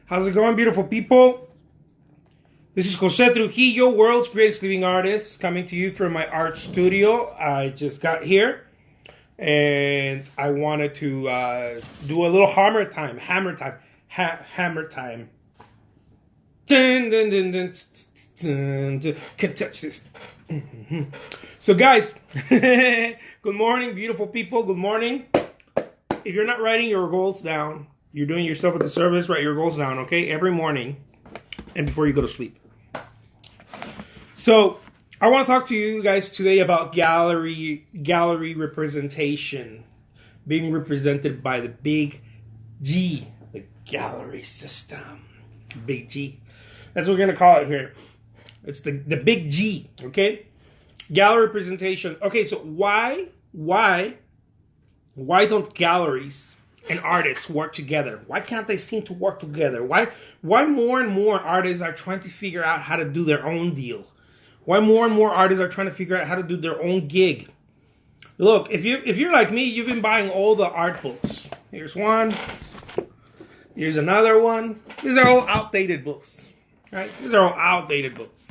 How's it going, beautiful people? This is Jose Trujillo, world's greatest living artist, coming to you from my art studio. I just got here, and I wanted to do a little hammer time. Dun, dun, dun, dun, dun, dun. Can't touch this. So, guys, good morning, beautiful people. Good morning. If you're not writing your goals down, you're doing yourself a disservice. Write your goals down, okay? Every morning and before you go to sleep. So, I want to talk to you guys today about gallery representation. Being represented by the big G, the gallery system. Big G. That's what we're going to call it here. It's the big G, okay? Gallery representation. Okay, so why don't galleries and artists work together? Why can't they seem to work together? Why more and more artists are trying to figure out how to do their own deal? Why more and more artists are trying to figure out how to do their own gig? Look, if you're like me, you've been buying all the art books. Here's one. Here's another one. These are all outdated books, right? These are all outdated books.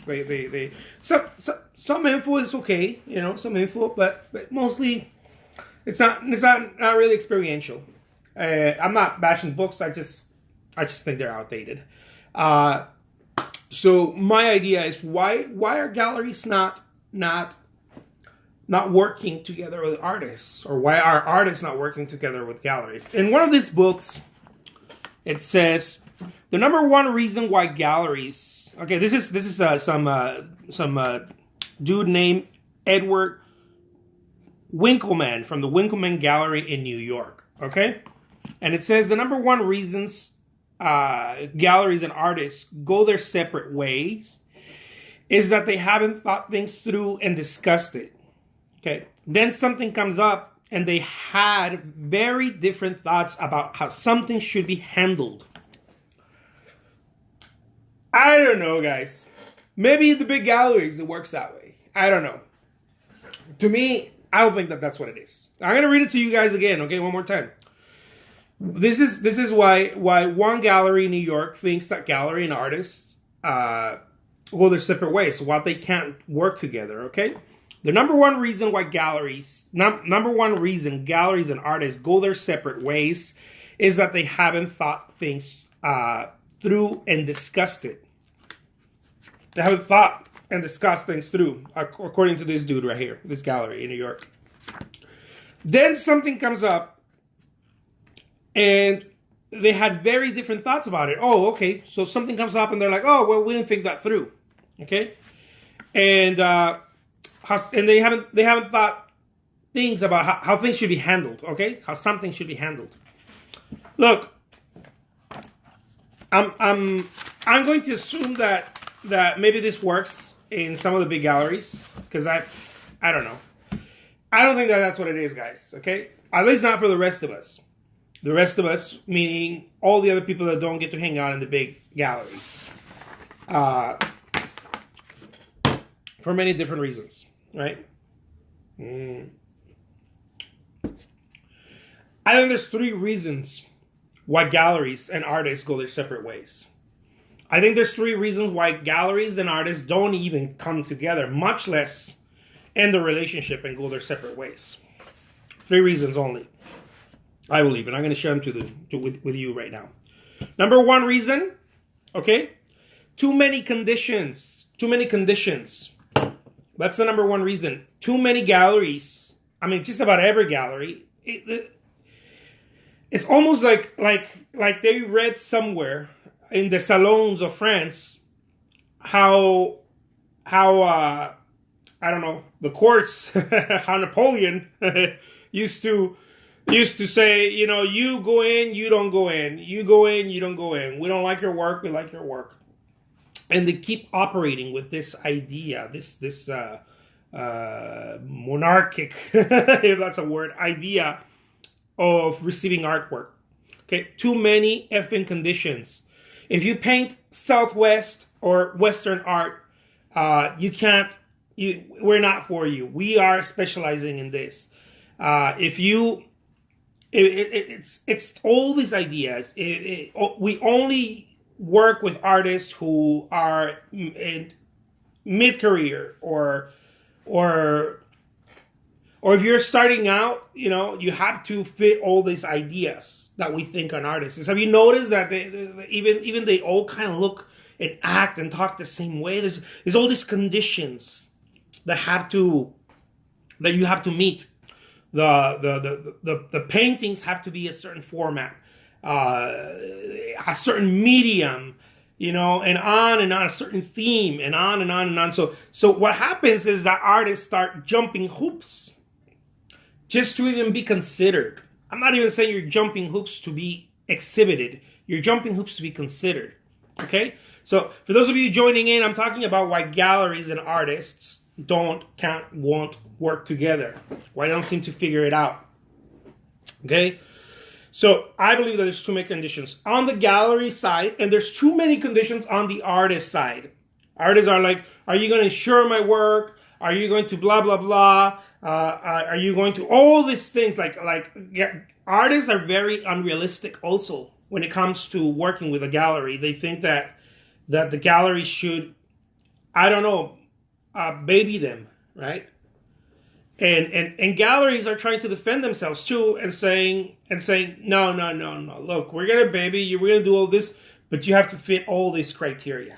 Some info is okay, some info, but mostly it's not really experiential. I'm not bashing books. I just think they're outdated. So my idea is why are galleries not working together with artists, or why are artists not working together with galleries? In one of these books, it says the number one reason why galleries. Okay, this is some dude named Edward Winkleman from the Winkleman Gallery in New York. Okay, and it says the number one reasons galleries and artists go their separate ways is that they haven't thought things through and discussed it. Okay, then something comes up and they had very different thoughts about how something should be handled. I don't know, guys. Maybe the big galleries, it works that way. I don't know. To me, I don't think that's what it is. I'm going to read it to you guys again, okay, one more time. This is why one gallery in New York thinks that gallery and artists go their separate ways, why they can't work together, okay? The number one reason galleries and artists go their separate ways is that they haven't thought things through and discussed it. They haven't thought and discussed things through, according to this dude right here, this gallery in New York. Then something comes up, and they had very different thoughts about it. Oh, okay. So something comes up, and they're like, "Oh, well, we didn't think that through." Okay, and they haven't thought things about how things should be handled. Okay, how something should be handled. Look, I'm going to assume that maybe this works in some of the big galleries, because I don't know. I don't think that's what it is, guys. Okay, at least not for the rest of us. The rest of us, meaning all the other people that don't get to hang out in the big galleries, for many different reasons, right? I think there's three reasons why galleries and artists go their separate ways. I think there's three reasons why galleries and artists don't even come together, much less end the relationship and go their separate ways. Three reasons only, I believe, and I'm going to share them with you right now. Number one reason, okay, too many conditions. That's the number one reason. Too many galleries. I mean, just about every gallery. It's almost like they read somewhere in the salons of France how I don't know, the courts, how Napoleon used to say, you go in, you don't go in. You go in, you don't go in. We don't like your work, we like your work. And they keep operating with this idea, this monarchic, if that's a word, idea of receiving artwork. Okay, too many effing conditions. If you paint Southwest or Western art, we're not for you. We are specializing in this. It's all these ideas. We only work with artists who are in mid-career, or if you're starting out, you have to fit all these ideas that we think on artists. Have you noticed that even they all kind of look and act and talk the same way? There's all these conditions that you have to meet. The paintings have to be a certain format, a certain medium, and on, a certain theme, and on and on and on. So what happens is that artists start jumping hoops just to even be considered. I'm not even saying you're jumping hoops to be exhibited. You're jumping hoops to be considered. Okay? So for those of you joining in, I'm talking about why galleries and artists won't work together. Why they don't seem to figure it out. Okay? So I believe that there's too many conditions on the gallery side, and there's too many conditions on the artist side. Artists are like, are you going to insure my work? Are you going to blah, blah, blah? Are you going to all these things? Artists are very unrealistic also when it comes to working with a gallery. They think that the gallery should, I don't know, baby them, right? And galleries are trying to defend themselves too, and saying no, look, we're gonna baby you, we're gonna do all this, but you have to fit all this criteria.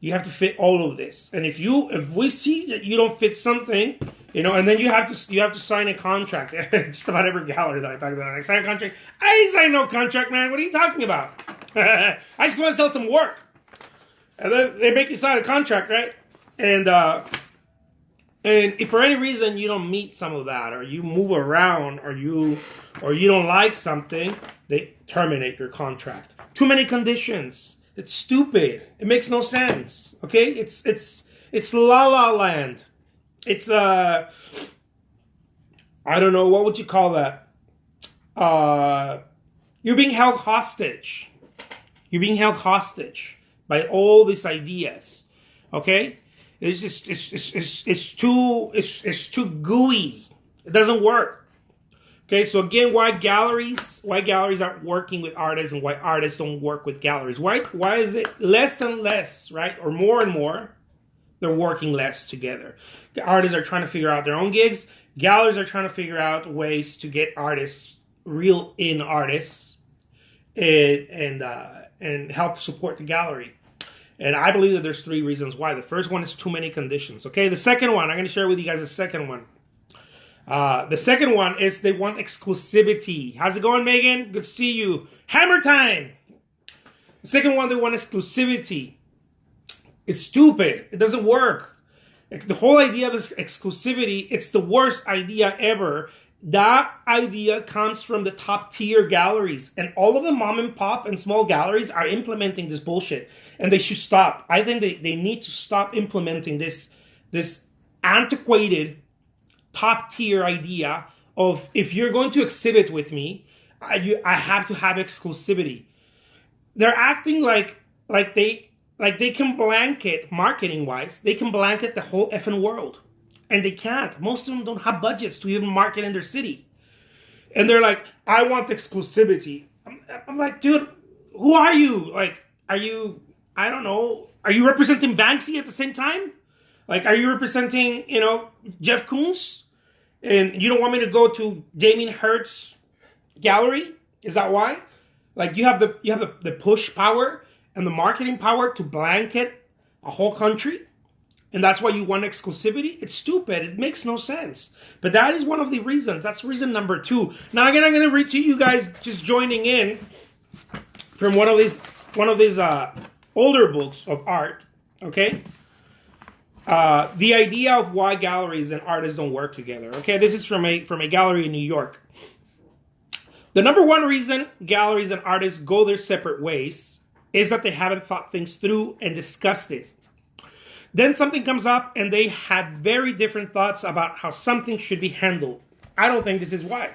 You have to fit all of this, and if we see that you don't fit something, and then you have to sign a contract. Just about every gallery that I talk about, I sign a contract. I ain't sign no contract, man. What are you talking about? I just want to sell some work, and then they make you sign a contract, right? And if for any reason you don't meet some of that, or you move around, or you don't like something, they terminate your contract. Too many conditions. It's stupid. It makes no sense. Okay? It's la la land. It's I don't know, what would you call that? You're being held hostage. You're being held hostage by all these ideas. Okay? It's just it's too gooey. It doesn't work. Okay, so again, why galleries aren't working with artists, and why artists don't work with galleries. Why is it less and less, right? Or more and more, they're working less together. The artists are trying to figure out their own gigs. Galleries are trying to figure out ways to get artists, real in artists, and help support the gallery. And I believe that there's 3 reasons why. The first one is too many conditions. Okay, the second one, I'm going to share with you guys the second one. The second one is they want exclusivity. How's it going, Megan? Good to see you. Hammer time! The second one, they want exclusivity. It's stupid. It doesn't work. The whole idea of exclusivity, it's the worst idea ever. That idea comes from the top tier galleries, and all of the mom and pop and small galleries are implementing this bullshit, and they should stop. I think they need to stop implementing this antiquated top tier idea of, if you're going to exhibit with me, I have to have exclusivity. They're acting like they can blanket, marketing wise, they can blanket the whole effing world. And they can't. Most of them don't have budgets to even market in their city. And they're like, I want exclusivity. I'm like, dude, who are you? Like, are you, I don't know, are you representing Banksy at the same time? Like, are you representing, Jeff Koons? And you don't want me to go to Damien Hirst's gallery? Is that why? Like, you have the push power and the marketing power to blanket a whole country? And that's why you want exclusivity? It's stupid. It makes no sense. But that is one of the reasons. That's reason number 2. Now again, I'm going to read to you guys just joining in from one of these older books of art. Okay, the idea of why galleries and artists don't work together. Okay, this is from a gallery in New York. The number 1 reason galleries and artists go their separate ways is that they haven't thought things through and discussed it. Then something comes up and they had very different thoughts about how something should be handled. I don't think this is why.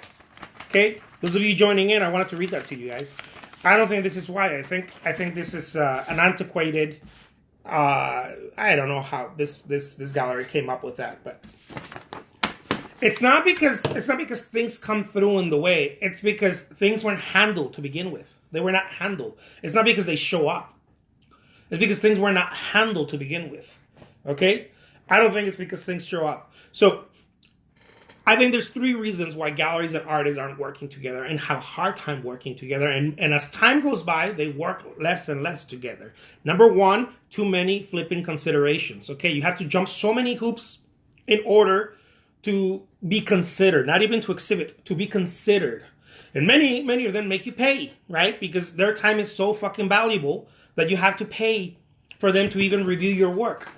Okay? Those of you joining in, I wanted to read that to you guys. I don't think this is why. I think this is an antiquated, I don't know how this gallery came up with that, but it's not because things come through in the way. It's because things weren't handled to begin with. They were not handled. It's not because they show up. It's because things were not handled to begin with. Okay? I don't think it's because things show up. So I think there's 3 reasons why galleries and artists aren't working together and have a hard time working together. And as time goes by, they work less and less together. Number 1, too many flipping considerations. Okay, you have to jump so many hoops in order to be considered, not even to exhibit, to be considered. And many of them make you pay, right? Because their time is so fucking valuable that you have to pay for them to even review your work,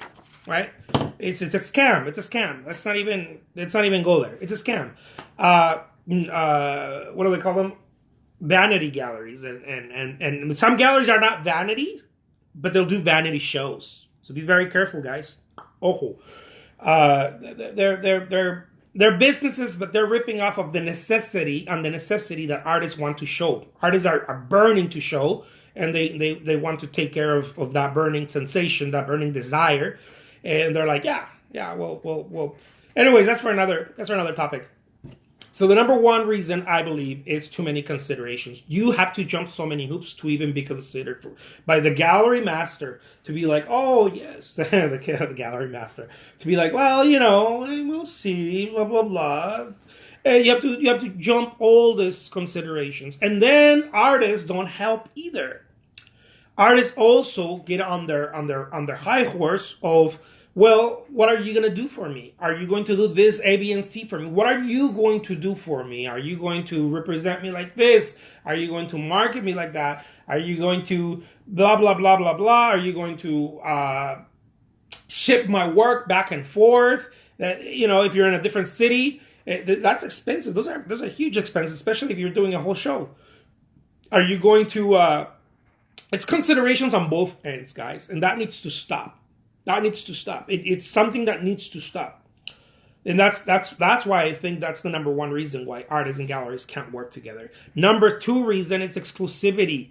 right? It's a scam. It's a scam. Let's not even go there. It's a scam. What do they call them? Vanity galleries. And some galleries are not vanity, but they'll do vanity shows. So be very careful, guys. Ojo. They're businesses, but they're ripping off of the necessity that artists want to show. Artists are burning to show, and they want to take care of that burning sensation, that burning desire. And they're like, well. Anyways, that's for another topic. So the number 1 reason I believe is too many considerations. You have to jump so many hoops to even be considered by the gallery master to be like, oh yes, the gallery master to be like, well, we'll see, blah blah blah. And you have to jump all these considerations, and then artists don't help either. Artists also get on their high horse of, well, what are you going to do for me? Are you going to do this, A, B, and C for me? What are you going to do for me? Are you going to represent me like this? Are you going to market me like that? Are you going to blah, blah, blah, blah, blah? Are you going to ship my work back and forth? If you're in a different city, that's expensive. Those are huge expenses, especially if you're doing a whole show. Are you going to... it's considerations on both ends, guys, and that needs to stop. That needs to stop. It's something that needs to stop. And that's why I think that's the number 1 reason why artists and galleries can't work together. Number 2 reason is exclusivity.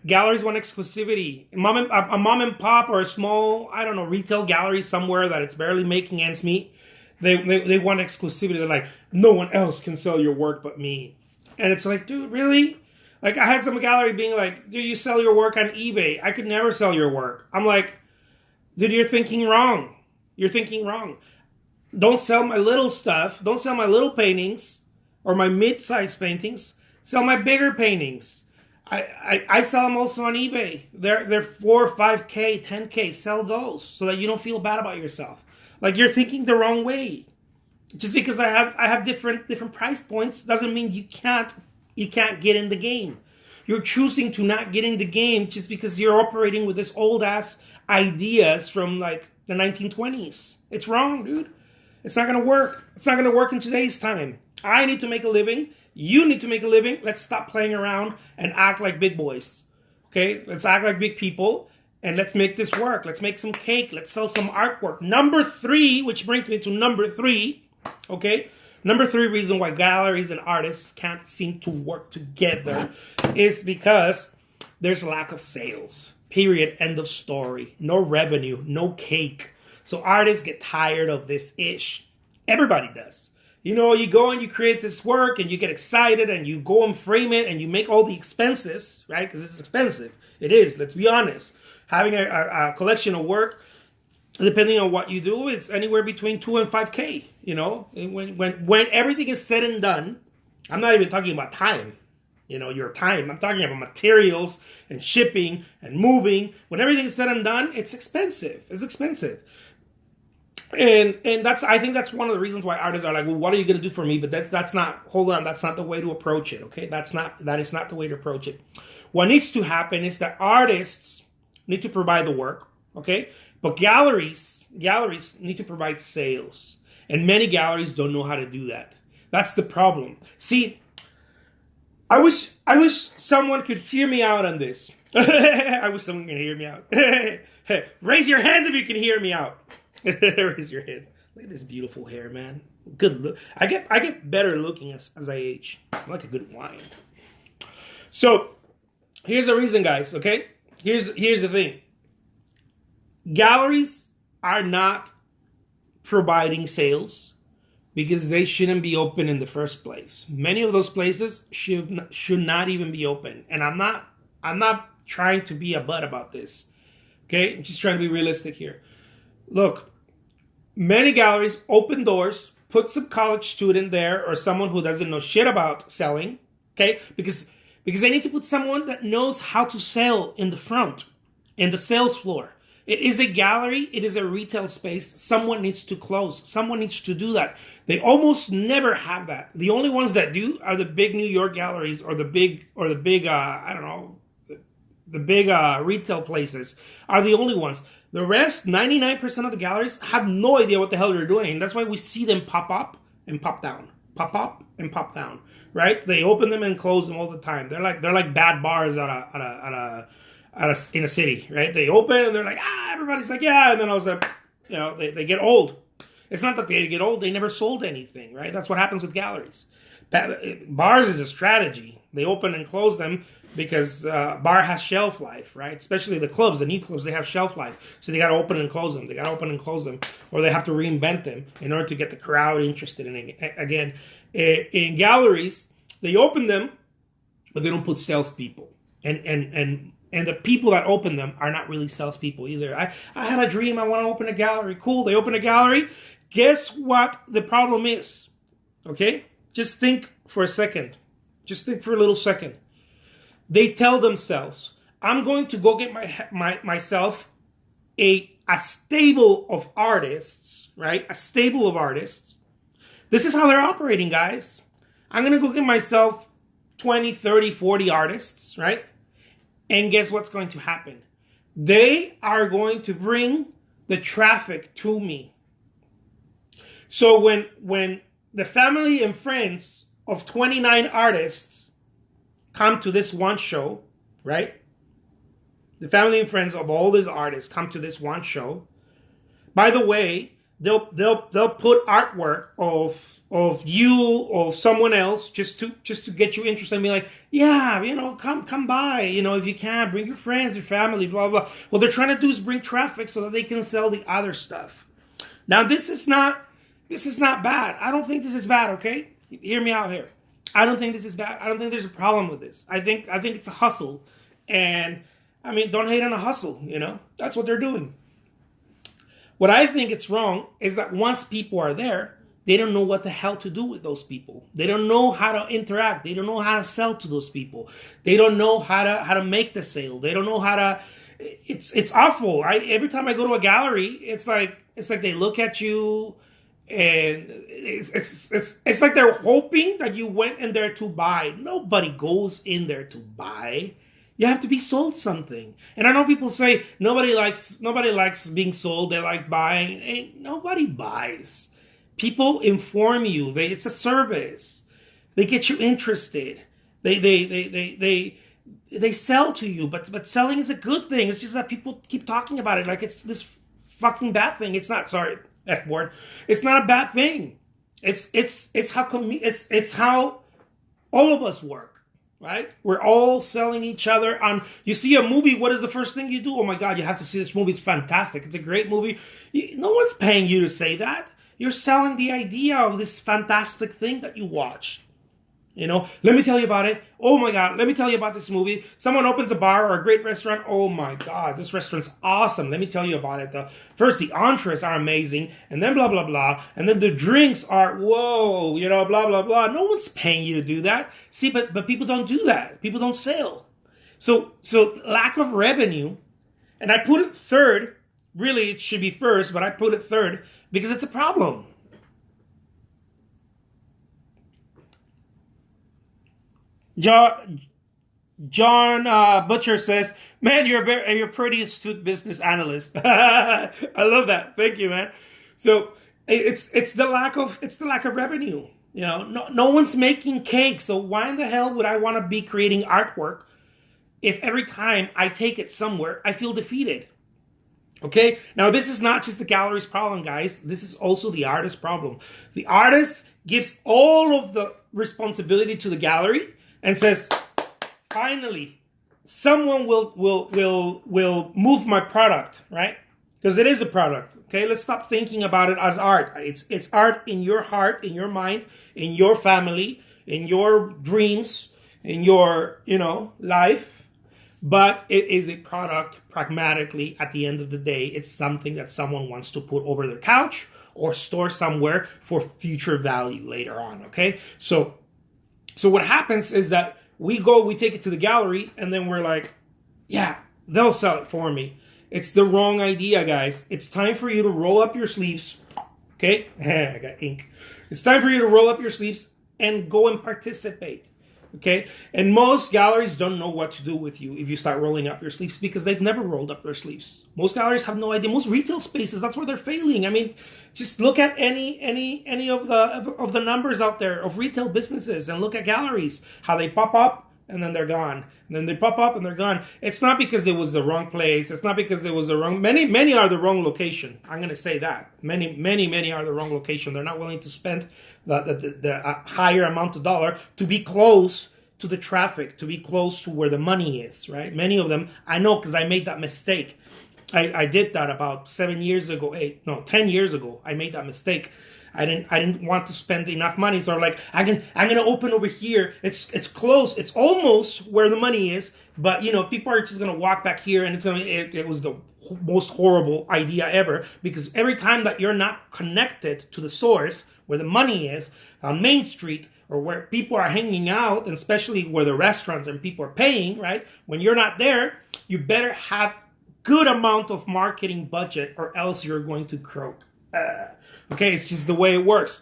Galleries want exclusivity. A mom and pop or a small, retail gallery somewhere that it's barely making ends meet. They want exclusivity. They're like, no one else can sell your work but me. And it's like, dude, really? Like, I had some gallery being like, dude, you sell your work on eBay. I could never sell your work. I'm like, dude, you're thinking wrong. You're thinking wrong. Don't sell my little stuff. Don't sell my little paintings or my mid-sized paintings. Sell my bigger paintings. I sell them also on eBay. They're 4, 5K, 10K. Sell those so that you don't feel bad about yourself. Like, you're thinking the wrong way. Just because I have different price points doesn't mean you can't get in the game. You're choosing to not get in the game just because you're operating with this old ass ideas from like the 1920s. It's wrong, dude. It's not going to work. It's not going to work in today's time. I need to make a living. You need to make a living. Let's stop playing around and act like big boys. Okay? Let's act like big people and let's make this work. Let's make some cake. Let's sell some artwork. Number 3, which brings me to number 3. Okay? Number 3 reason why galleries and artists can't seem to work together is because there's lack of sales. Period. End of story. No revenue. No cake. So artists get tired of this ish. Everybody does. You go and you create this work and you get excited and you go and frame it and you make all the expenses, right? Because it's expensive. It is. Let's be honest. Having a collection of work, depending on what you do, it's anywhere between 2 and 5K. When everything is said and done, I'm not even talking about time. Your time. I'm talking about materials and shipping and moving. When everything is said and done, it's expensive. It's expensive. And I think that's one of the reasons why artists are like, well, what are you going to do for me? But that's not the way to approach it. Okay. That is not the way to approach it. What needs to happen is that artists need to provide the work. Okay. But galleries need to provide sales. And many galleries don't know how to do that. That's the problem. See, I wish someone could hear me out on this. I wish someone could hear me out. Raise your hand if you can hear me out. Raise your hand. Look at this beautiful hair, man. Good look. I get better looking as I age. I'm like a good wine. So here's the reason, guys. Okay, here's the thing. Galleries are not providing sales because they shouldn't be open in the first place. Many of those places should not even be open. And I'm not I'm not trying to be a butt about this. Okay, I'm just trying to be realistic here. Look, many galleries open doors, put some college student there or someone who doesn't know shit about selling. Okay, because they need to put someone that knows how to sell in the front, in the sales floor. It is a gallery. It is a retail space. Someone needs to close. Someone needs to do that. They almost never have that. The only ones that do are the big New York galleries or the big I don't know, the big retail places are the only ones. The rest, 99% of the galleries have no idea what the hell they're doing. That's why we see them pop up and pop down, pop up and pop down. Right? They open them and close them all the time. They're like bad bars in a city, right? They open and they're like, everybody's like, yeah, and then I was like, they get old. It's not that they get old; they never sold anything, right? That's what happens with galleries. Bars is a strategy. They open and close them because bar has shelf life, right? Especially the clubs, the new clubs, they have shelf life, so they got to open and close them. They got to open and close them, or they have to reinvent them in order to get the crowd interested in it. Again, in galleries, they open them, but they don't put salespeople, and the people that open them are not really salespeople either. I had a dream. I want to open a gallery. Cool. They open a gallery. Guess what the problem is? Okay? Just think for a second. Just think for a little second. They tell themselves, I'm going to go get myself a stable of artists, right? A stable of artists. This is how they're operating, guys. I'm going to go get myself 20, 30, 40 artists, right? And guess what's going to happen? They are going to bring the traffic to me. So when the family and friends of 29 artists come to this one show, right? The family and friends of all these artists come to this one show. By the way, they'll put artwork of you or someone else just to get you interested and be like, yeah, come by, if you can, bring your friends, your family, blah blah. What they're trying to do is bring traffic so that they can sell the other stuff. Now this is not bad. I don't think this is bad, okay? Hear me out here. I don't think this is bad. I don't think there's a problem with this. I think it's a hustle. And I mean, don't hate on a hustle, That's what they're doing. What I think it's wrong is that once people are there, they don't know what the hell to do with those people. They don't know how to interact. They don't know how to sell to those people. They don't know how to make the sale. They don't know how to. It's awful. Every time I go to a gallery, it's like they look at you, and it's like they're hoping that you went in there to buy. Nobody goes in there to buy. You have to be sold something. And I know people say nobody likes being sold. They like buying. Ain't nobody buys. People inform you. It's a service. They get you interested. They sell to you. But selling is a good thing. It's just that people keep talking about it like it's this fucking bad thing. It's not. Sorry, F word. It's not a bad thing. It's how all of us work. Right? We're all selling each other on. You see a movie, what is the first thing you do? Oh my God, you have to see this movie. It's fantastic. It's a great movie. No one's paying you to say that. You're selling the idea of this fantastic thing that you watch. Let me tell you about it. Oh my God, let me tell you about this movie. Someone opens a bar or a great restaurant. Oh my God, this restaurant's awesome. Let me tell you about it. First, the entrees are amazing, and then blah, blah, blah. And then the drinks are, whoa, blah, blah, blah. No one's paying you to do that. See, but people don't do that. People don't sell. So lack of revenue, and I put it third. Really, it should be first, but I put it third because it's a problem. John Butcher says, "Man, you're a pretty astute business analyst." I love that. Thank you, man. So it's the lack of revenue. No one's making cake. So why in the hell would I want to be creating artwork if every time I take it somewhere I feel defeated? Okay. Now this is not just the gallery's problem, guys. This is also the artist's problem. The artist gives all of the responsibility to the gallery and says, finally, someone will move my product, right? Because it is a product. Okay, let's stop thinking about it as art. It's art in your heart, in your mind, in your family, in your dreams, in your life. but it is a product pragmatically at the end of the day. It's something that someone wants to put over their couch or store somewhere for future value later on, okay? So what happens is that we take it to the gallery, and then we're like, yeah, they'll sell it for me. It's the wrong idea, guys. It's time for you to roll up your sleeves, okay? I got ink. It's time for you to roll up your sleeves and go and participate. Okay, and most galleries don't know what to do with you if you start rolling up your sleeves, because they've never rolled up their sleeves. Most galleries have no idea. Most retail spaces, that's where they're failing. I mean, just look at any of the numbers out there of retail businesses, and look at galleries, how they pop up and then they're gone, and then they pop up and they're gone. It's not because it was the wrong place. It's not because it was the wrong. Many are the wrong location. I'm going to say that many are the wrong location. They're not willing to spend the higher amount of dollar to be close to the traffic, to be close to where the money is, right? Many of them, I know, because I made that mistake. I did that about 10 years ago. I made that mistake. I didn't want to spend enough money, so I'm like, I'm gonna open over here. It's close. It's almost where the money is, but people are just gonna walk back here, and it was the most horrible idea ever, because every time that you're not connected to the source where the money is on Main Street, or where people are hanging out, and especially where the restaurants and people are paying, right? When you're not there, you better have good amount of marketing budget, or else you're going to croak. Okay, it's just the way it works.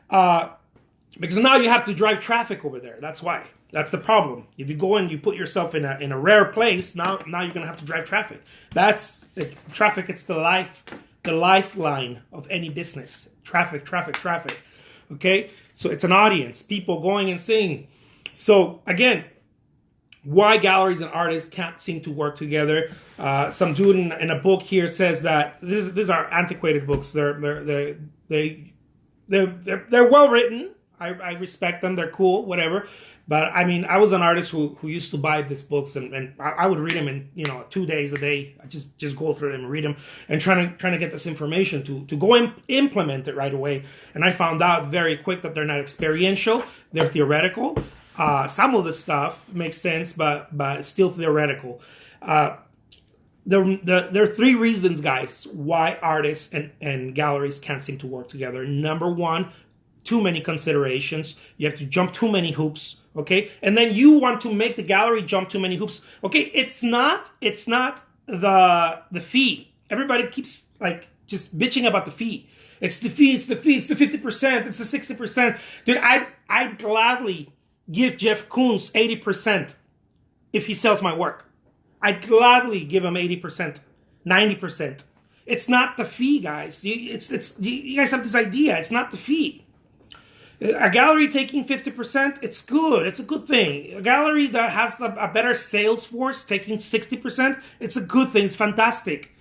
Because now you have to drive traffic over there. That's why. That's the problem. If you go and you put yourself in a rare place, now you're gonna have to drive traffic. Traffic. It's the lifeline of any business. Traffic. Okay, so it's an audience, people going and seeing. So again, why galleries and artists can't seem to work together. Some dude in a book here says that these are antiquated books. They're well written. I respect them. They're cool, whatever. But I mean, I was an artist who used to buy these books, and I would read them in 2 days a day. I just go through them and read them, and trying to get this information to go and implement it right away. And I found out very quick that they're not experiential. They're theoretical. Some of the stuff makes sense, but it's still theoretical. There are three reasons, guys, why artists and galleries can't seem to work together. Number one, too many considerations. You have to jump too many hoops, okay? And then you want to make the gallery jump too many hoops. Okay, it's not the fee. Everybody keeps just bitching about the fee. It's the fee, it's the 50%, it's the 60%. Dude, I'd gladly give Jeff Koons 80% if he sells my work. I'd gladly give him 80%, 90%. It's not the fee, guys. You guys have this idea. It's not the fee. A gallery taking 50%, it's good. It's a good thing. A gallery that has a better sales force taking 60%, it's a good thing. It's fantastic.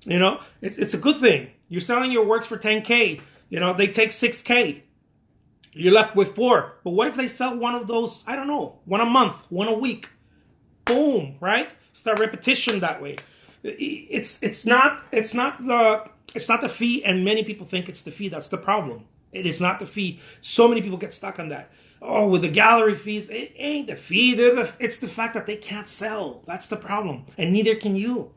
It's a good thing. You're selling your works for 10K. They take 6K. You're left with 4. But what if they sell one of those, I don't know, one a month, one a week? Boom, right? Start repetition that way. It's not the fee, and many people think it's the fee. That's the problem. It is not the fee. So many people get stuck on that. Oh, with the gallery fees, it ain't the fee. It's the fact that they can't sell. That's the problem. And neither can you.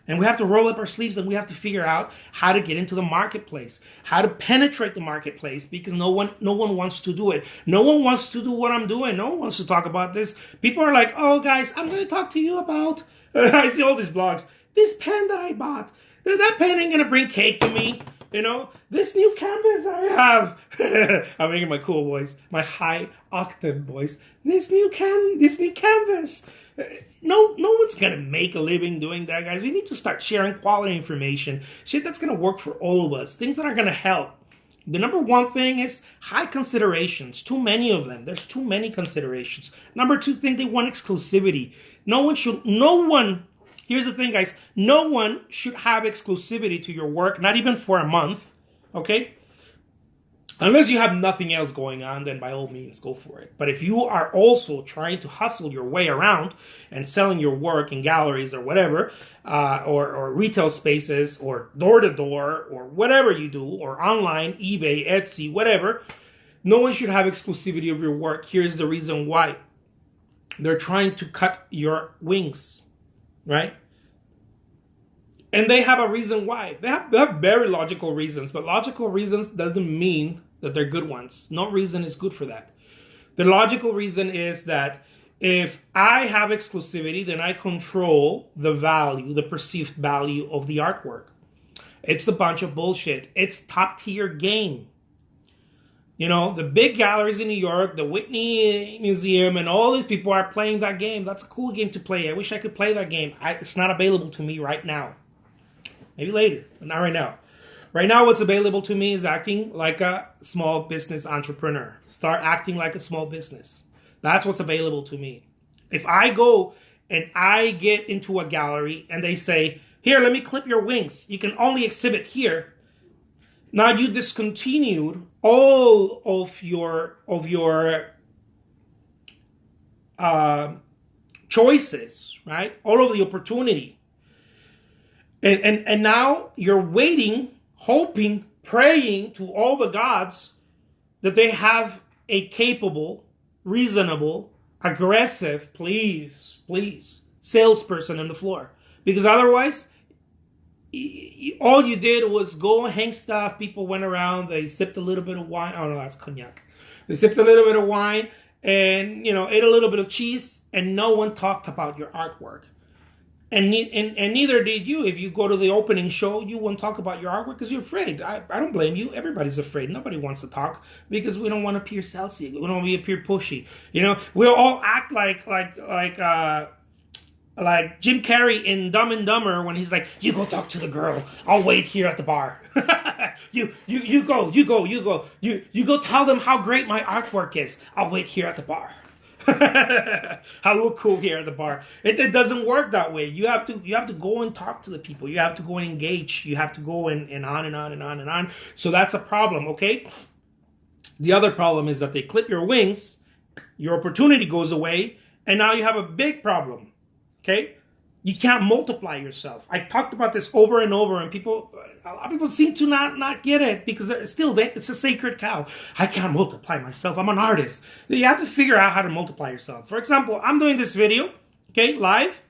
And we have to roll up our sleeves, and we have to figure out how to get into the marketplace, how to penetrate the marketplace, because no one wants to do it. No one wants to do what I'm doing. No one wants to talk about this. People are like, oh, guys, I'm going to talk to you about, I see all these blogs, this pen that I bought. That pen ain't going to bring cake to me. This new canvas that I have. I'm making my cool voice, my high octane voice. This new canvas. No one's gonna make a living doing that, guys. We need to start sharing quality information, shit that's gonna work for all of us, things that are gonna help. The number one thing is high considerations. Too many of them. There's too many considerations. Number two thing, they want exclusivity. Here's the thing, guys. No one should have exclusivity to your work, not even for a month, okay? Unless you have nothing else going on, then by all means, go for it. But if you are also trying to hustle your way around and selling your work in galleries or whatever, or retail spaces, or door-to-door, or whatever you do, or online, eBay, Etsy, whatever, no one should have exclusivity of your work. Here's the reason why. They're trying to cut your wings. right? And they have a reason why. They have very logical reasons, but logical reasons doesn't mean that they're good ones. No reason is good for that. The logical reason is that if I have exclusivity, then I control the value, the perceived value of the artwork. It's a bunch of bullshit. It's top tier game. You know, the big galleries in New York, the Whitney Museum, and all these people are playing that game. That's a cool game to play. I wish I could play that game. It's not available to me right now. Maybe later, but not right now. Right now, what's available to me is acting like a small business entrepreneur. Start acting like a small business. That's what's available to me. If I go and I get into a gallery and they say, here, let me clip your wings. You can only exhibit here. Now you discontinued all of your choices, right? All of the opportunity. And now you're waiting, hoping, praying to all the gods that they have a capable, reasonable, aggressive, please, salesperson on the floor. Because otherwise, all you did was go and hang stuff. People went around, they sipped a little bit of wine. Oh no, that's cognac. They sipped a little bit of wine and, ate a little bit of cheese, and no one talked about your artwork. And neither did you. If you go to the opening show, you won't talk about your artwork because you're afraid. I don't blame you. Everybody's afraid. Nobody wants to talk because we don't want to appear salesy. We don't want to appear pushy. We'll all act like Jim Carrey in Dumb and Dumber when he's like, "You go talk to the girl. I'll wait here at the bar." You go tell them how great my artwork is. I'll wait here at the bar. I look cool here at the bar. It doesn't work that way. You have to go and talk to the people. You have to go and engage. You have to go and on and on and on and on. So that's a problem, okay? The other problem is that they clip your wings, your opportunity goes away, and now you have a big problem, okay? You can't multiply yourself. I talked about this over and over, and a lot of people seem to not get it because it's a sacred cow. I can't multiply myself. I'm an artist. You have to figure out how to multiply yourself. For example, I'm doing this video, okay, live.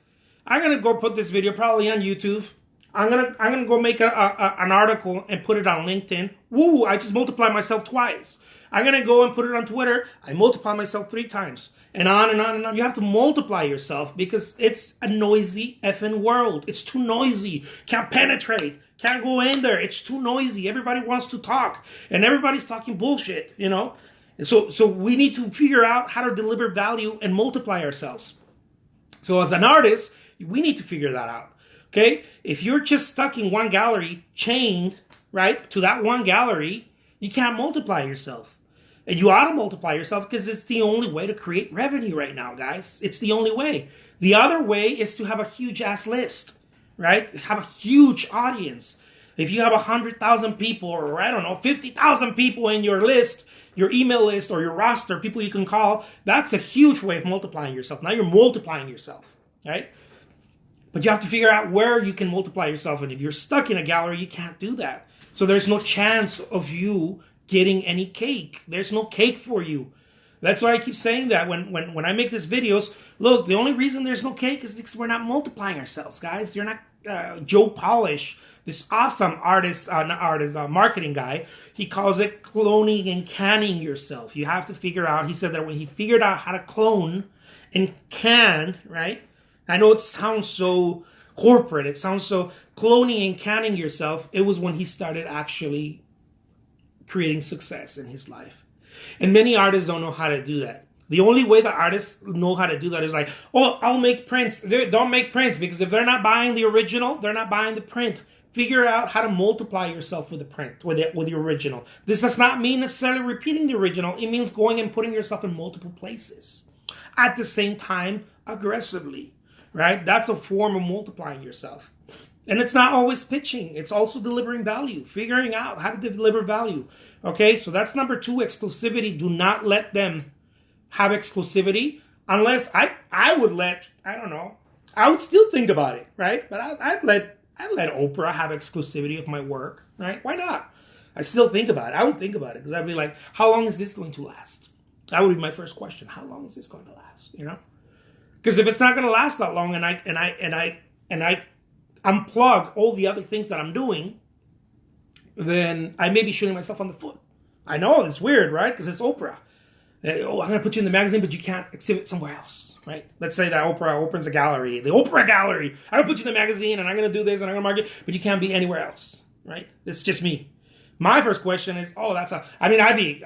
I'm gonna go put this video probably on YouTube. I'm gonna go make an article and put it on LinkedIn. Woo! I just multiplied myself twice. I'm gonna go and put it on Twitter. I multiply myself 3 times. And on and on and on. You have to multiply yourself because it's a noisy effing world. It's too noisy. Can't penetrate. Can't go in there. It's too noisy. Everybody wants to talk. And everybody's talking bullshit, And so we need to figure out how to deliver value and multiply ourselves. So as an artist, we need to figure that out. Okay? If you're just stuck in one gallery, chained, right, to that one gallery, you can't multiply yourself. And you ought to multiply yourself because it's the only way to create revenue right now, guys. It's the only way. The other way is to have a huge ass list, right? Have a huge audience. If you have 100,000 people or, 50,000 people in your list, your email list or your roster, people you can call, that's a huge way of multiplying yourself. Now you're multiplying yourself, right? But you have to figure out where you can multiply yourself. And if you're stuck in a gallery, you can't do that. So there's no chance of you getting any cake. There's no cake for you. That's why I keep saying that when I make these videos. Look, the only reason there's no cake is because we're not multiplying ourselves, guys. You're not Joe Polish, this awesome marketing guy. He calls it cloning and canning yourself. You have to figure out. He said that when he figured out how to clone and can, right? I know it sounds so corporate. It sounds so cloning and canning yourself. It was when he started actually creating success in his life. And many artists don't know how to do that. The only way that artists know how to do that is like, oh, I'll make prints. Don't make prints because if they're not buying the original, they're not buying the print. Figure out how to multiply yourself with the print, with the original. This does not mean necessarily repeating the original. It means going and putting yourself in multiple places at the same time aggressively, right? That's a form of multiplying yourself. And it's not always pitching. It's also delivering value, figuring out how to deliver value. Okay, so that's number 2, exclusivity. Do not let them have exclusivity unless I would let, I would still think about it, right? But I'd let Oprah have exclusivity of my work, right? Why not? I still think about it. I would think about it because I'd be like, how long is this going to last? That would be my first question. How long is this going to last? Because if it's not going to last that long and and I unplug all the other things that I'm doing, then I may be shooting myself on the foot. I know it's weird, right? Because it's Oprah. Oh, I'm going to put you in the magazine, but you can't exhibit somewhere else, right? Let's say that Oprah opens a gallery, the Oprah Gallery. I'm going to put you in the magazine, and I'm going to do this, and I'm going to market, but you can't be anywhere else, right? It's just me. My first question is, oh, that's not, I mean, I'd be,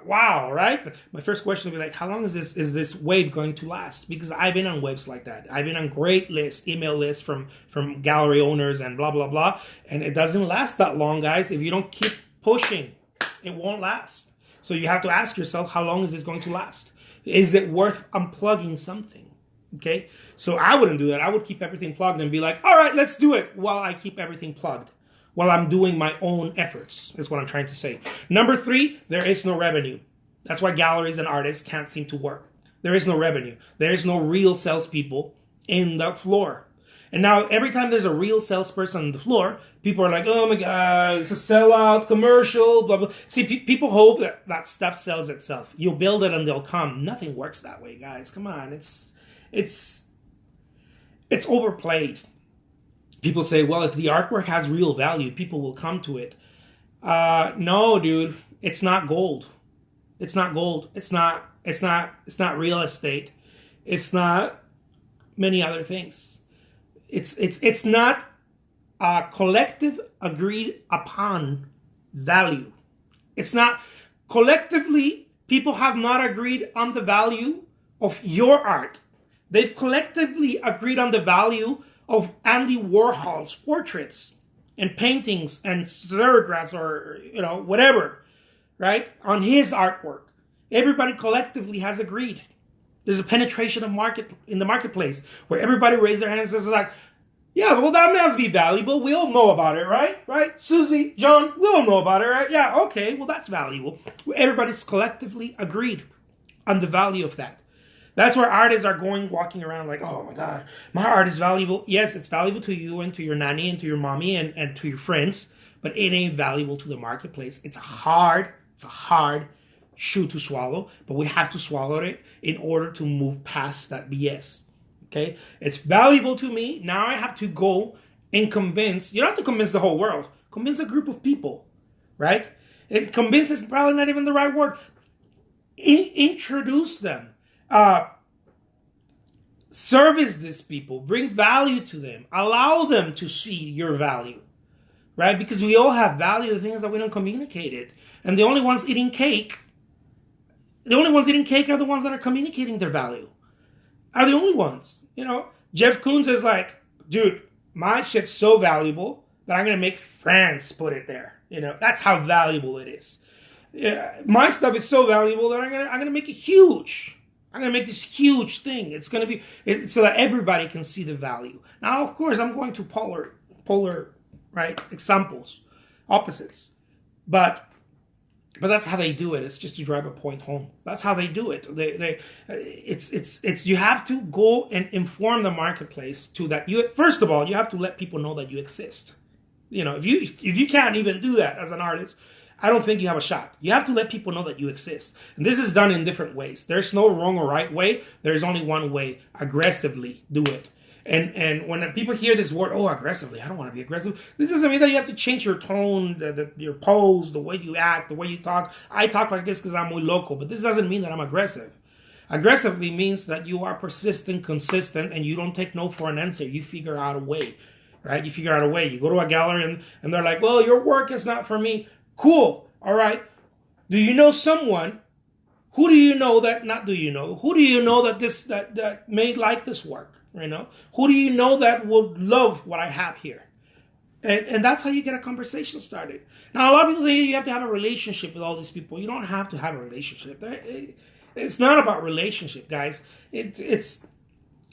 wow, right? But my first question would be like, how long is this wave going to last? Because I've been on waves like that. I've been on great lists, email lists from gallery owners and blah, blah, blah. And it doesn't last that long, guys. If you don't keep pushing, it won't last. So you have to ask yourself, how long is this going to last? Is it worth unplugging something? Okay? So I wouldn't do that. I would keep everything plugged and be like, all right, let's do it while I keep everything plugged. While I'm doing my own efforts, is what I'm trying to say. Number 3, there is no revenue. That's why galleries and artists can't seem to work. There is no revenue. There is no real salespeople in the floor. And now every time there's a real salesperson on the floor, people are like, oh my God, it's a sellout commercial, blah, blah. See, people hope that that stuff sells itself. You'll build it and they'll come. Nothing works that way, guys. Come on. It's overplayed. People say, well, if the artwork has real value, people will come to it. No, dude, it's not gold. It's not gold. It's not real estate. It's not many other things. It's not a collective agreed upon value. It's not collectively, people have not agreed on the value of your art. They've collectively agreed on the value of Andy Warhol's portraits and paintings and photographs or, whatever, right? On his artwork. Everybody collectively has agreed. There's a penetration of in the marketplace where everybody raised their hands and says like, yeah, well, that must be valuable. We all know about it, right? Right? Susie, John, we all know about it, right? Yeah, okay, well, that's valuable. Everybody's collectively agreed on the value of that. That's where artists are walking around like, oh my God, my art is valuable. Yes, it's valuable to you and to your nanny and to your mommy and to your friends, but it ain't valuable to the marketplace. It's a hard shoe to swallow, but we have to swallow it in order to move past that BS. Okay? It's valuable to me. Now I have to go and convince, you don't have to convince the whole world, convince a group of people, right? Convince is probably not even the right word. Introduce them. Service these people, bring value to them, allow them to see your value, right? Because we all have value, the things that we don't communicate it. And the only ones eating cake are the ones that are communicating their value. Are the only ones, Jeff Koons is like, dude, my shit's so valuable that I'm going to make France put it there. That's how valuable it is. My stuff is so valuable that I'm going to make it huge. I'm going to make this huge thing. It's going to be so that everybody can see the value. Now, of course, I'm going to polar, right, examples, opposites. But that's how they do it. It's just to drive a point home. That's how they do it. It's you have to go and inform the marketplace to that. First of all, you have to let people know that you exist. If you can't even do that as an artist, I don't think you have a shot. You have to let people know that you exist. And this is done in different ways. There's no wrong or right way. There's only one way. Aggressively do it. And when people hear this word, oh, aggressively, I don't want to be aggressive. This doesn't mean that you have to change your tone, your pose, the way you act, the way you talk. I talk like this because I'm muy loco, but this doesn't mean that I'm aggressive. Aggressively means that you are persistent, consistent, and you don't take no for an answer. You figure out a way, right? You figure out a way. You go to a gallery and they're like, well, your work is not for me. Cool. All right. Do you know someone? Who do you know that, not do you know? Who do you know that may like this work? Who do you know that would love what I have here? And that's how you get a conversation started. Now, a lot of people think you have to have a relationship with all these people. You don't have to have a relationship. It's not about relationship, guys. It's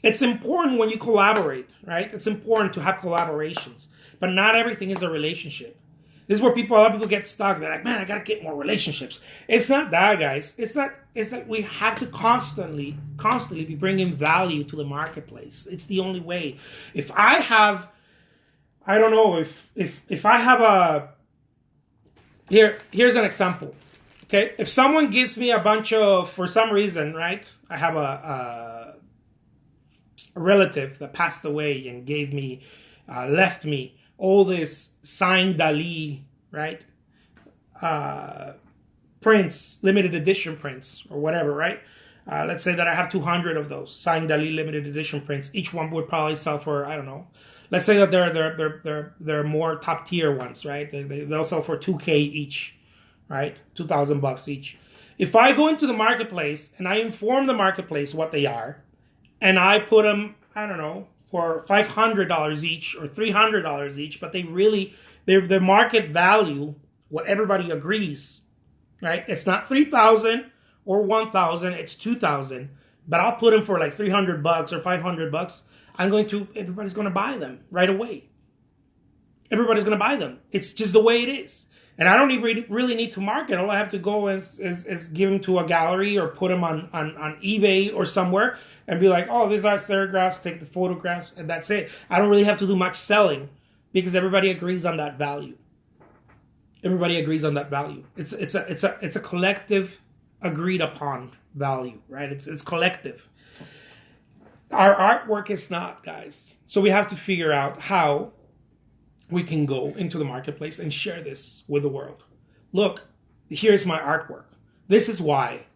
important when you collaborate, right? It's important to have collaborations. But not everything is a relationship. This is where a lot of people get stuck. They're like, man, I got to get more relationships. It's not that, guys. It's that we have to constantly be bringing value to the marketplace. It's the only way. If I have, I don't know, if I have here's an example. Okay. If someone gives me a bunch of, for some reason, right, I have a a relative that passed away and gave me, left me all this signed Dali, right? Prints, limited edition prints or whatever, right? Let's say that I have 200 of those signed Dali limited edition prints. Each one would probably sell for, I don't know. Let's say that they're more top tier ones, right? They'll sell for $2,000 each, right? $2,000 each. If I go into the marketplace and I inform the marketplace what they are, and I put them, I don't know, for $500 each or $300 each, but their market value, what everybody agrees, right? It's not $3,000 or $1,000, it's $2,000, but I'll put them for like $300 or $500. Everybody's going to buy them right away. Everybody's going to buy them. It's just the way it is. And I don't even really need to market. All I have to go is give them to a gallery or put them on eBay or somewhere and be like, oh, these are serigraphs, take the photographs, and that's it. I don't really have to do much selling because everybody agrees on that value. Everybody agrees on that value. It's a collective agreed upon value, right? It's collective. Our artwork is not, guys. So we have to figure out how we can go into the marketplace and share this with the world. Look, here's my artwork. This is why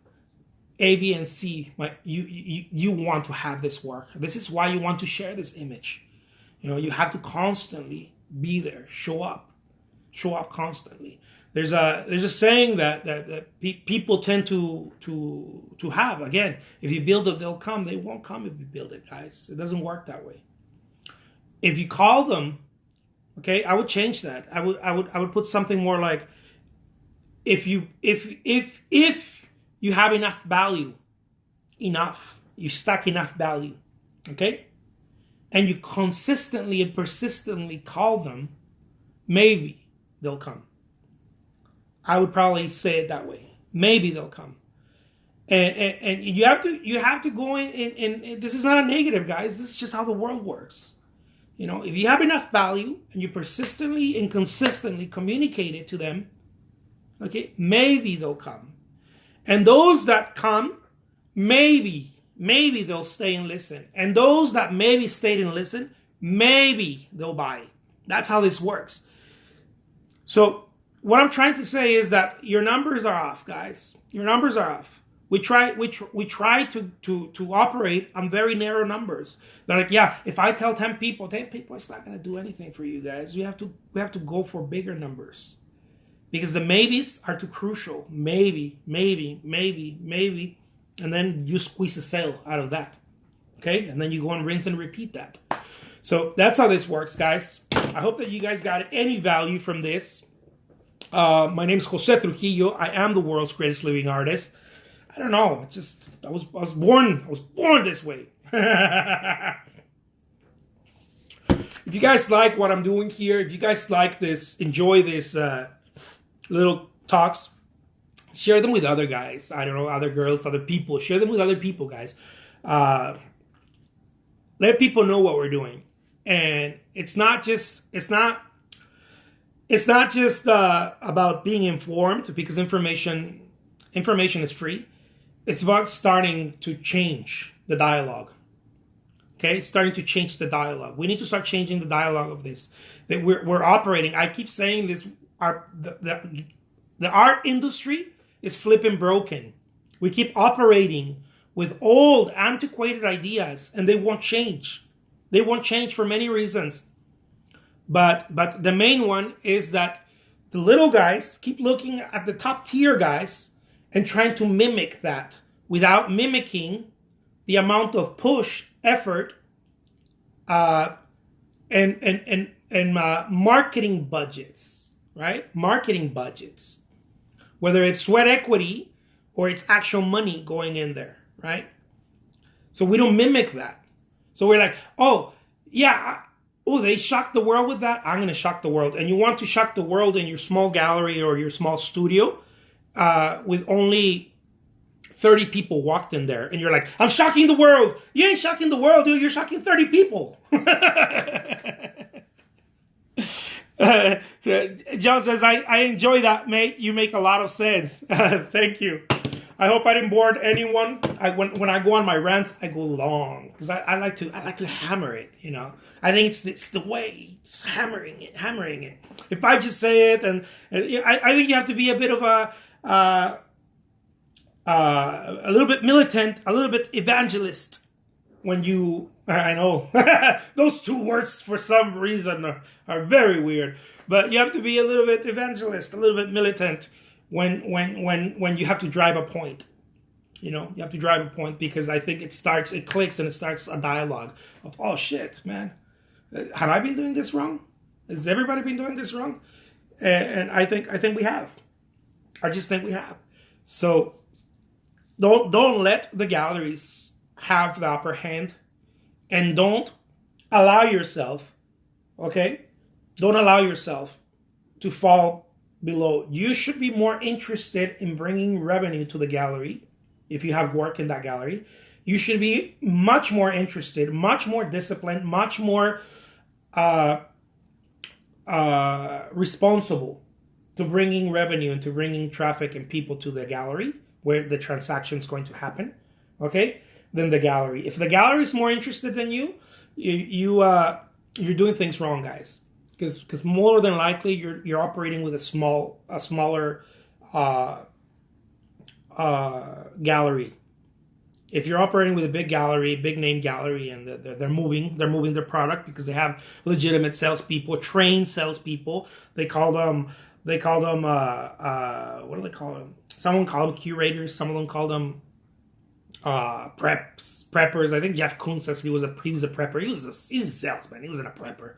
A, B, and C, you want to have this work. This is why you want to share this image. You have to constantly be there, show up constantly. There's a saying that people tend to have. Again, if you build it, they'll come. They won't come if you build it, guys. It doesn't work that way. If you call them, okay, I would change that. I would put something more like, if you have enough value, you stack enough value, okay, and you consistently and persistently call them, maybe they'll come. I would probably say it that way. Maybe they'll come. And you have to go in, this is not a negative, guys. This is just how the world works. If you have enough value and you persistently and consistently communicate it to them, okay, maybe they'll come. And those that come, maybe they'll stay and listen. And those that maybe stayed and listened, maybe they'll buy. That's how this works. So what I'm trying to say is that your numbers are off, guys. Your numbers are off. We try to operate on very narrow numbers. They're like, yeah, if I tell 10 people, it's not going to do anything for you guys. We have to go for bigger numbers. Because the maybes are too crucial. Maybe. And then you squeeze a sale out of that. Okay? And then you go and rinse and repeat that. So that's how this works, guys. I hope that you guys got any value from this. My name is Jose Trujillo. I am the world's greatest living artist. I don't know. I was born this way. If you guys like what I'm doing here, if you guys like this, enjoy this little talks, share them with other guys. I don't know, other girls, other people. Share them with other people, guys. Let people know what we're doing. And it's not just about being informed, because information is free. It's about starting to change the dialogue. Okay, starting to change the dialogue. We need to start changing the dialogue of this. That we're operating. I keep saying this. The art industry is flipping broken. We keep operating with old, antiquated ideas, and they won't change. They won't change for many reasons. But the main one is that the little guys keep looking at the top tier guys and trying to mimic that without mimicking the amount of push, effort, and marketing budgets, right? Marketing budgets. Whether it's sweat equity or it's actual money going in there, right? So we don't mimic that. So we're like, oh, yeah, they shocked the world with that? I'm going to shock the world. And you want to shock the world in your small gallery or your small studio with only 30 people walked in there. And you're like, I'm shocking the world. You ain't shocking the world, dude. You're shocking 30 people. John says, I enjoy that, mate. You make a lot of sense. Thank you. I hope I didn't bore anyone. When I go on my rants, I go long because I like to hammer it. You know, I think it's the way, just hammering it. If I just say it, and I think you have to be a bit of a little bit militant, a little bit evangelist when you. I know those two words for some reason are very weird, but you have to be a little bit evangelist, a little bit militant when you have to drive a point. You know, you have to drive a point because I think it clicks and it starts a dialogue of, oh shit, man, have I been doing this wrong? Has everybody been doing this wrong? And I think we have. I just think we have. So don't let the galleries have the upper hand. And don't allow yourself, okay? Don't allow yourself to fall below. You should be more interested in bringing revenue to the gallery if you have work in that gallery. You should be much more interested, much more disciplined, much more responsible to bringing revenue and to bringing traffic and people to the gallery where the transaction is going to happen, okay? Than the gallery. If the gallery is more interested than you're doing things wrong, guys. Because more than likely you're operating with a smaller gallery. If you're operating with a big gallery, big name gallery, and they're moving their product because they have legitimate salespeople, trained salespeople. They call them what do they call them? Someone called them curators. Some of them call them preppers. I think Jeff Koons says he was a prepper. He's a salesman. He wasn't a prepper,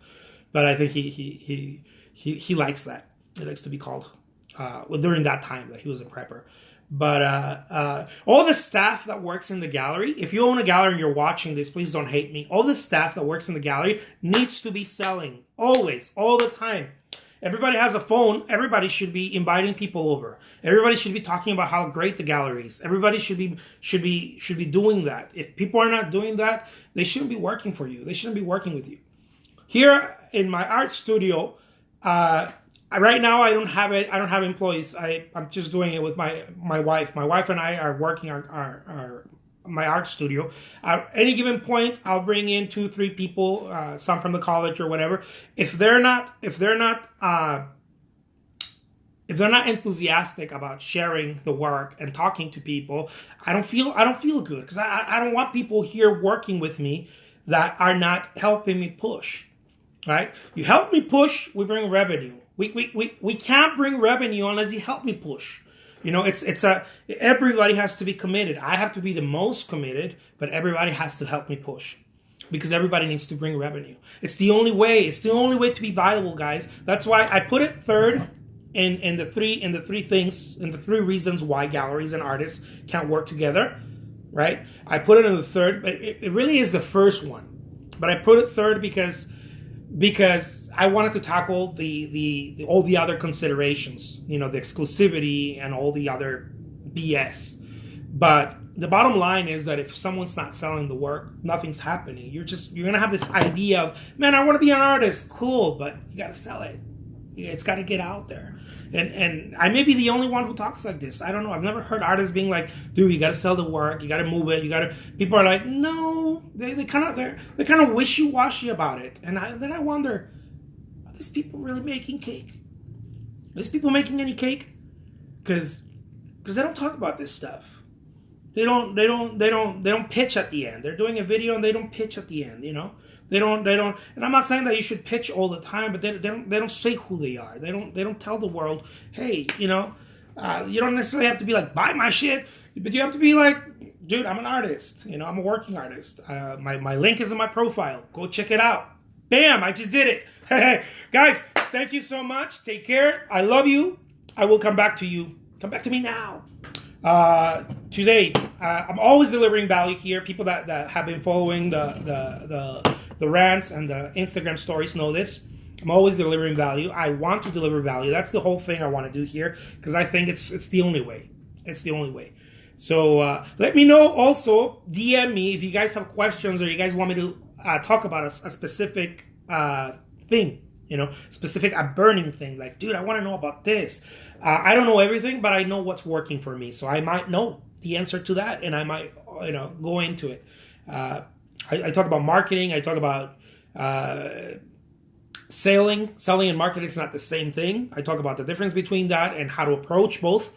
but I think he likes that. He likes to be called during that time that he was a prepper. But all the staff that works in the gallery, if you own a gallery and you're watching this, please don't hate me. All the staff that works in the gallery needs to be selling always, all the time. Everybody has a phone. Everybody should be inviting people over. Everybody should be talking about how great the gallery is. Everybody should be doing that. If people are not doing that, they shouldn't be working for you. They shouldn't be working with you. Here in my art studio, right now I don't have it. I don't have employees. I'm just doing it with my wife. My wife and I are working my art studio. At any given point, I'll bring in 2-3 people, some from the college or whatever. If they're not enthusiastic about sharing the work and talking to people, I don't feel good because I don't want people here working with me that are not helping me push. Right? You help me push, we bring revenue. We can't bring revenue unless you help me push. You know, everybody has to be committed. I have to be the most committed, but everybody has to help me push because everybody needs to bring revenue. It's the only way. It's the only way to be viable, guys. That's why I put it third in the three reasons why galleries and artists can't work together. Right? I put it in the third, but it really is the first one. But I put it third because I wanted to tackle the all the other considerations, you know, the exclusivity and all the other BS. But the bottom line is that if someone's not selling the work, nothing's happening. You're gonna have this idea of, man, I want to be an artist, cool, but you gotta sell it. It's got to get out there. And I may be the only one who talks like this. I don't know. I've never heard artists being like, dude, you got to sell the work. You got to move it. People are like, no, they're kind of wishy-washy about it. And then I wonder, are these people really making cake? Are these people making any cake? Because they don't talk about this stuff. They don't pitch at the end. They're doing a video and they don't pitch at the end, you know? They don't, and I'm not saying that you should pitch all the time, but they don't say who they are. They don't tell the world, hey, you know, you don't necessarily have to be like, buy my shit, but you have to be like, dude, I'm an artist, you know, I'm a working artist. My link is in my profile. Go check it out. Bam, I just did it. Guys, thank you so much. Take care. I love you. I will come back to you. Come back to me now. Today, I'm always delivering value here. People that have been following the rants and the Instagram stories know this. I'm always delivering value. I want to deliver value. That's the whole thing I want to do here because I think it's the only way. It's the only way. So let me know also. DM me if you guys have questions or you guys want me to talk about a specific thing. You know, a burning thing. Like, dude, I want to know about this. I don't know everything, but I know what's working for me. So I might know. the answer to that, and I might, go into it. I talk about marketing. I talk about selling and marketing is not the same thing. I talk about the difference between that and how to approach both.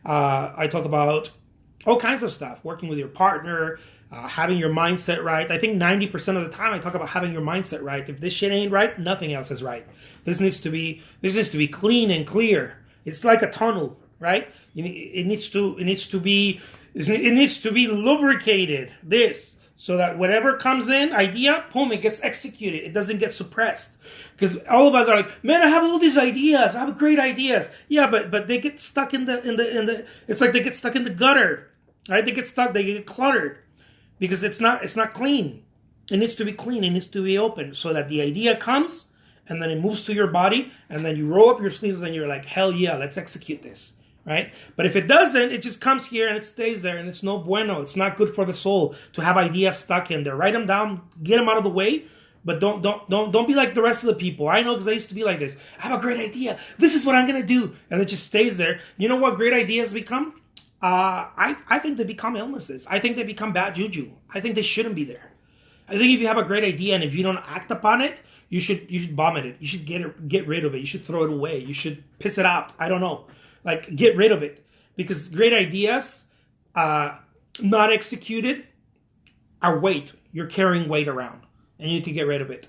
I talk about all kinds of stuff, working with your partner, having your mindset right. I think 90% of the time I talk about having your mindset right. If this shit ain't right, nothing else is right. This needs to be clean and clear. It's like a tunnel, right? It needs to be lubricated. So that whatever comes in, idea, boom, it gets executed. It doesn't get suppressed. Because all of us are like, man, I have all these ideas. I have great ideas. Yeah, but they get stuck in the it's like they get stuck in the gutter. Right? They get cluttered. Because it's not clean. It needs to be clean. It needs to be open. So that the idea comes, and then it moves to your body, and then you roll up your sleeves and you're like, hell yeah, let's execute this. Right? But if it doesn't, it just comes here and it stays there, and it's no bueno. It's not good for the soul to have ideas stuck in there. Write them down, get them out of the way, but don't be like the rest of the people. I know, because I used to be like this. I have a great idea. This is what I'm gonna do, and it just stays there. You know what great ideas become? I think they become illnesses. I think they become bad juju. I think they shouldn't be there. I think if you have a great idea and if you don't act upon it, you should vomit it. You should get rid of it. You should throw it away. You should piss it out. I don't know. Like, get rid of it. Because great ideas, not executed, are weight. You're carrying weight around. And you need to get rid of it.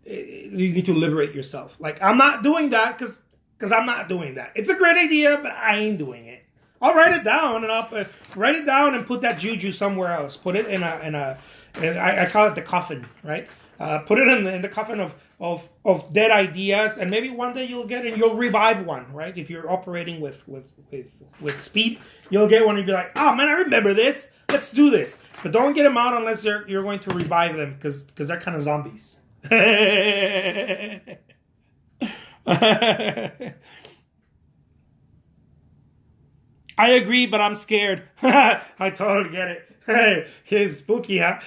You need to liberate yourself. Like, I'm not doing that because I'm not doing that. It's a great idea, but I ain't doing it. I'll write it down, and I'll write it down and put that juju somewhere else. Put it in I call it the coffin, right? Put it in the coffin of dead ideas, and maybe one day you'll revive one, right? If you're operating with speed, you'll get one and be like, oh man, I remember this. Let's do this. But don't get them out unless you're going to revive them, because they're kind of zombies. I agree, but I'm scared. I totally get it. Hey, it's spooky, huh?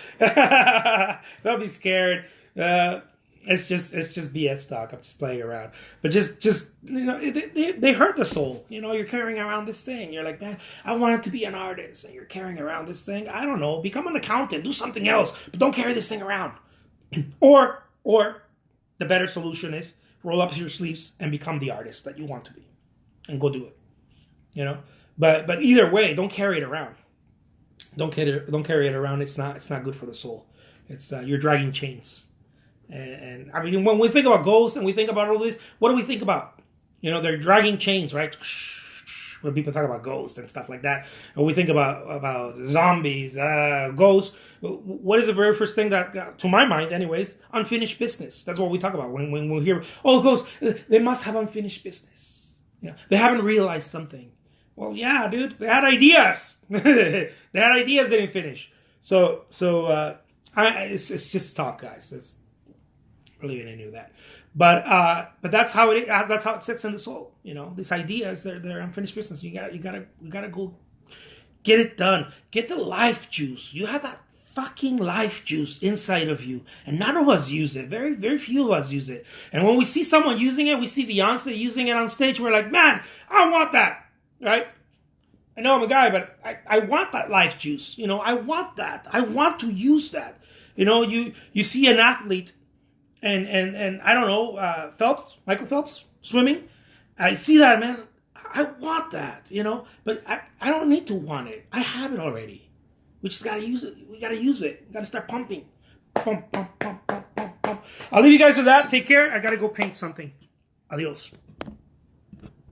Don't be scared. It's just BS talk. I'm just playing around. But just they hurt the soul. You're carrying around this thing. You're like, man, I wanted to be an artist, and you're carrying around this thing. I don't know. Become an accountant. Do something else, but don't carry this thing around. Or the better solution is roll up your sleeves and become the artist that you want to be, and go do it. But either way, don't carry it around. Don't carry it around. It's not good for the soul. It's you're dragging chains. And I mean, when we think about ghosts and we think about all this, what do we think about? They're dragging chains, right? When people talk about ghosts and stuff like that, and we think about zombies, ghosts. What is the very first thing that, to my mind, anyways, unfinished business? That's what we talk about when we hear, oh, ghosts. They must have unfinished business. They haven't realized something. Well, yeah, dude, they had ideas. They had ideas they didn't finish. So it's just talk, guys. It's really gonna do that. But that's how it sits in the soul. These ideas, they're unfinished business. You gotta go get it done. Get the life juice. You have that fucking life juice inside of you, and none of us use it. Very, very few of us use it. And when we see someone using it, we see Beyonce using it on stage. We're like, man, I want that. Right? I know I'm a guy, but I want that life juice. I want that. I want to use that. You see an athlete and I don't know, Michael Phelps, swimming. I see that, man. I want that, but I don't need to want it. I have it already. We just got to use it. We got to use it. Got to start pumping. Pump, pump, pump, pump, pump, pump. I'll leave you guys with that. Take care. I got to go paint something. Adios.